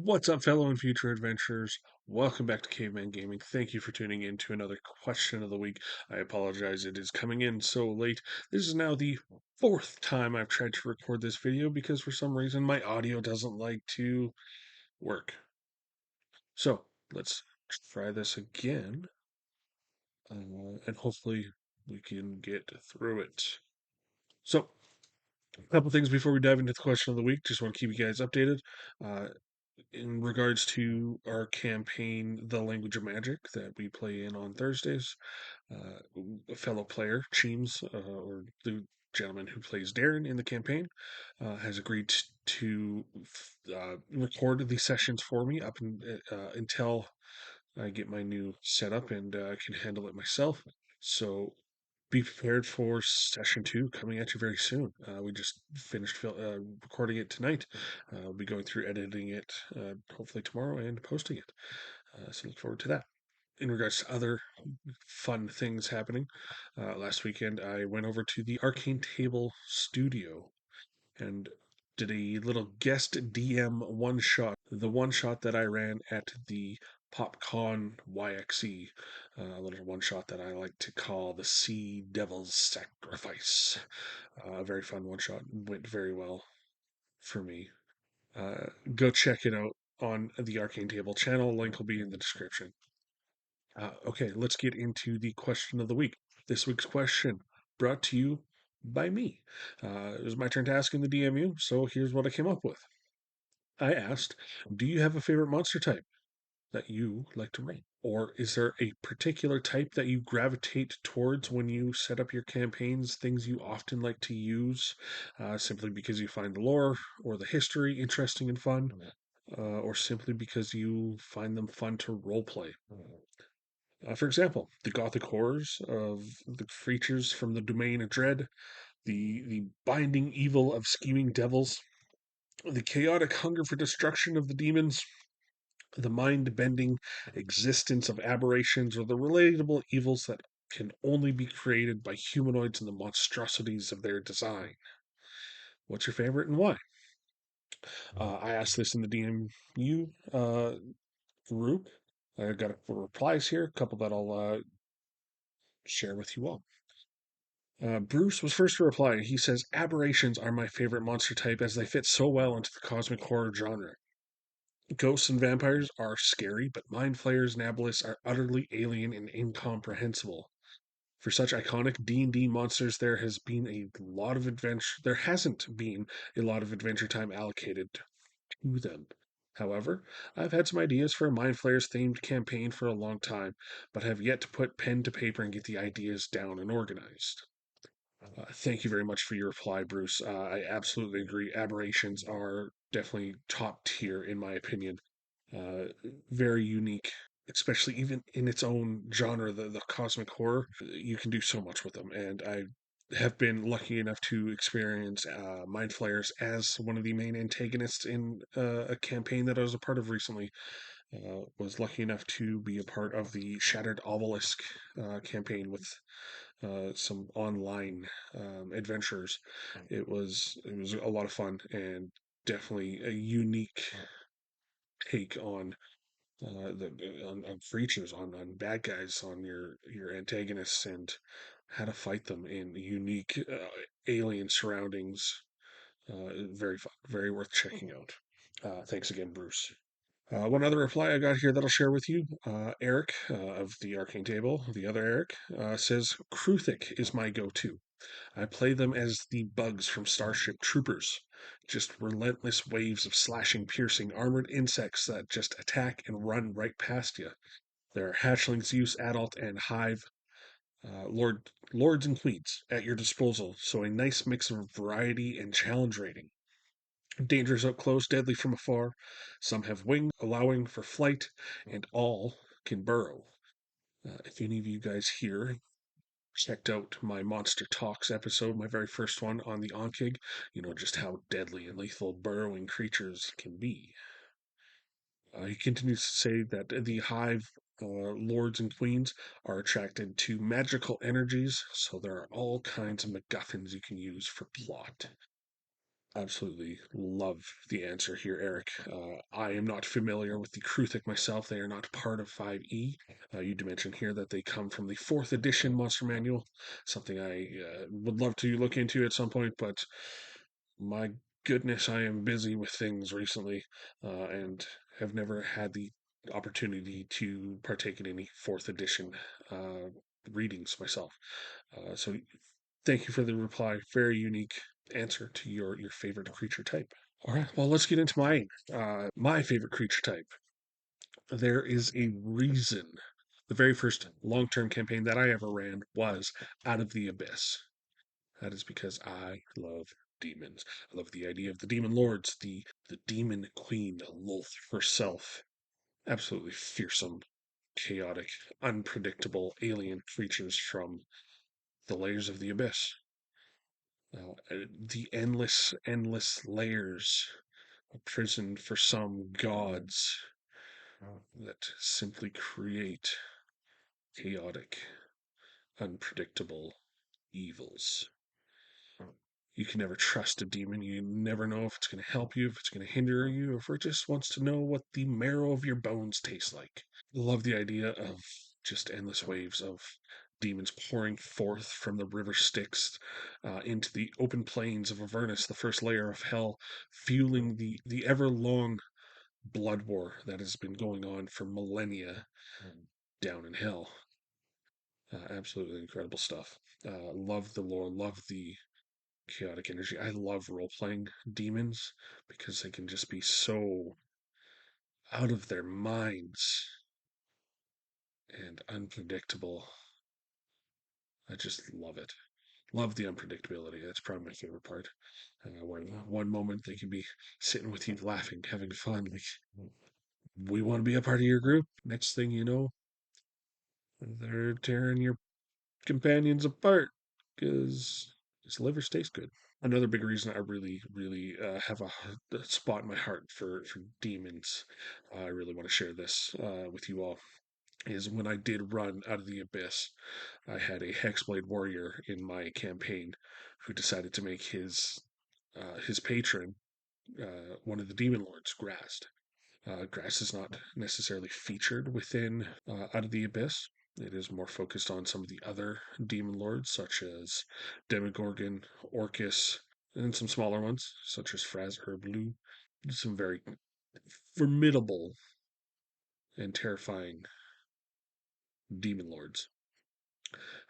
What's up, fellow and future adventurers? Welcome back to Caveman Gaming. Thank you for tuning in to another question of the week. I apologize, it is coming in so late. This is now the fourth time I've tried to record this video because for some reason my audio doesn't like to work. So let's try this again, and hopefully we can get through it. So, a couple things before we dive into the question of the week. Just want to keep you guys updated. Uh, in regards to our campaign, The Language of Magic, that we play in on Thursdays, a fellow player, Cheems, or the gentleman who plays Darren in the campaign, has agreed to record the sessions for me until I get my new setup and can handle it myself. So be prepared for session two coming at you very soon. We just finished recording it tonight. We'll be going through editing it hopefully tomorrow and posting it. So look forward to that. In regards to other fun things happening, last weekend I went over to the Arcane Table studio and did a little guest DM one shot. The one shot that I ran at the PopCon YXE, a little one shot that I like to call the Sea Devil's Sacrifice. A very fun one shot. Went very well for me. Go check it out on the Arcane Table channel. Link will be in the description. Okay, let's get into the question of the week. This week's question brought to you by me. It was my turn to ask in the DMU, so here's what I came up with. I asked, do you have a favorite monster type that you like to run? Or is there a particular type that you gravitate towards when you set up your campaigns, things you often like to use simply because you find the lore or the history interesting and fun, or simply because you find them fun to roleplay? For example, the gothic horrors of the creatures from the domain of dread, the binding evil of scheming devils, the chaotic hunger for destruction of the demons, the mind bending existence of aberrations, or the relatable evils that can only be created by humanoids and the monstrosities of their design. What's your favorite and why? I asked this in the DMU group. I got a couple replies here, a couple that I'll share with you all. Bruce was first to reply. He says, aberrations are my favorite monster type as they fit so well into the cosmic horror genre. Ghosts and vampires are scary, but mind flayers and aboleths are utterly alien and incomprehensible. For such iconic D&D monsters, there hasn't been a lot of adventure time allocated to them. However, I've had some ideas for a Mind Flayers themed campaign for a long time, but have yet to put pen to paper and get the ideas down and organized. Thank you very much for your reply, Bruce. I absolutely agree. Aberrations are definitely top tier, in my opinion. Uh, Very unique, especially even in its own genre, the cosmic horror. You can do so much with them, and I have been lucky enough to experience Mind Flayers as one of the main antagonists in a campaign that I was a part of recently. Was lucky enough to be a part of the Shattered Obelisk campaign with some online adventures. It was a lot of fun and definitely a unique take on on creatures, on bad guys, on your antagonists, and how to fight them in unique alien surroundings. Very fun, very worth checking out. Thanks again, Bruce. One other reply I got here that I'll share with you. Eric of the Arcane Table, the other Eric, says Kruthic is my go-to. I play them as the bugs from Starship Troopers. Just relentless waves of slashing, piercing, armored insects that just attack and run right past you. There are hatchlings, youth, adult, and hive lords and queens at your disposal, so a nice mix of variety and challenge rating. Dangerous up close, deadly from afar. Some have wings, allowing for flight, and all can burrow. If any of you guys here checked out my Monster Talks episode, my very first one on the Onkig, you know just how deadly and lethal burrowing creatures can be. He continues to say that the hive lords and queens are attracted to magical energies, so there are all kinds of MacGuffins you can use for plot. Absolutely love the answer here, Eric. I am not familiar with the Kruthic myself. They are not part of 5e. You did mention here that they come from the fourth edition Monster Manual, something I would love to look into at some point, but my goodness, I am busy with things recently and have never had the opportunity to partake in any fourth edition uh, readings myself. So thank you for the reply. Very unique answer to your favorite creature type. All right, well, let's get into my favorite creature type. There is a reason. The very first long-term campaign that I ever ran was Out of the Abyss. That is because I love demons. I love the idea of the demon lords, the demon queen, Lolth herself. Absolutely fearsome, chaotic, unpredictable alien creatures from the layers of the abyss. The endless layers, a prison for some gods that simply create chaotic, unpredictable evils. You can never trust a demon. You never know if it's going to help you, if it's going to hinder you, if it just wants to know what the marrow of your bones tastes like. Love the idea of just endless waves of demons pouring forth from the river Styx into the open plains of Avernus, the first layer of hell, fueling the ever long blood war that has been going on for millennia down in hell. Absolutely incredible stuff. Love the lore, love the chaotic energy. I love role playing demons because they can just be so out of their minds and unpredictable. I just love it. Love the unpredictability. That's probably my favorite part. When one moment they can be sitting with you, laughing, having fun, like we want to be a part of your group. Next thing you know, they're tearing your companions apart because his liver tastes good. Another big reason I really have a spot in my heart for demons. I really want to share this with you all. Is when I did run Out of the Abyss, I had a Hexblade warrior in my campaign who decided to make his patron one of the demon lords, Grast. Grass is not necessarily featured within Out of the Abyss. It is more focused on some of the other demon lords, such as Demogorgon, Orcus, and some smaller ones, such as Fraz Blue. Some very formidable and terrifying demon lords.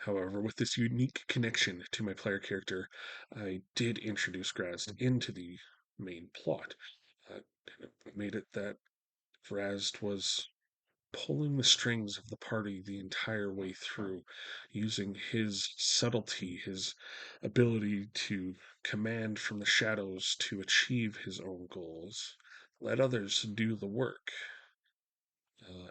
However, with this unique connection to my player character, I did introduce Grazd into the main plot. Kind of made it that Grazd was pulling the strings of the party the entire way through, using his subtlety, his ability to command from the shadows to achieve his own goals, let others do the work.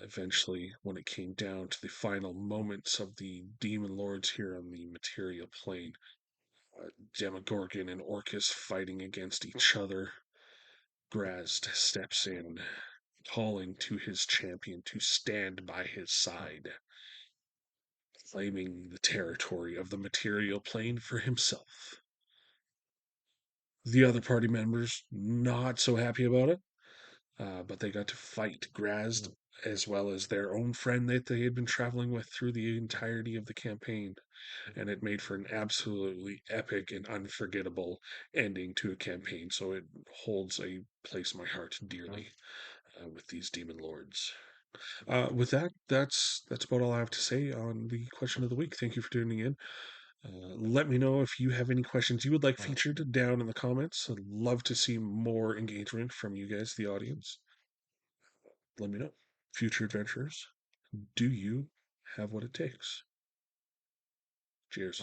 Eventually, when it came down to the final moments of the demon lords here on the material plane, Demogorgon and Orcus fighting against each other, Grazd steps in, calling to his champion to stand by his side, claiming the territory of the material plane for himself. The other party members not so happy about it, but they got to fight Grazd as well as their own friend that they had been traveling with through the entirety of the campaign, and it made for an absolutely epic and unforgettable ending to a campaign. So it holds a place in my heart dearly with these demon lords. With that, that's about all I have to say on the question of the week. Thank you for tuning in. Let me know if you have any questions you would like featured down in the comments. I'd love to see more engagement from you guys, the audience. Let me know. Future adventurers, do you have what it takes? Cheers.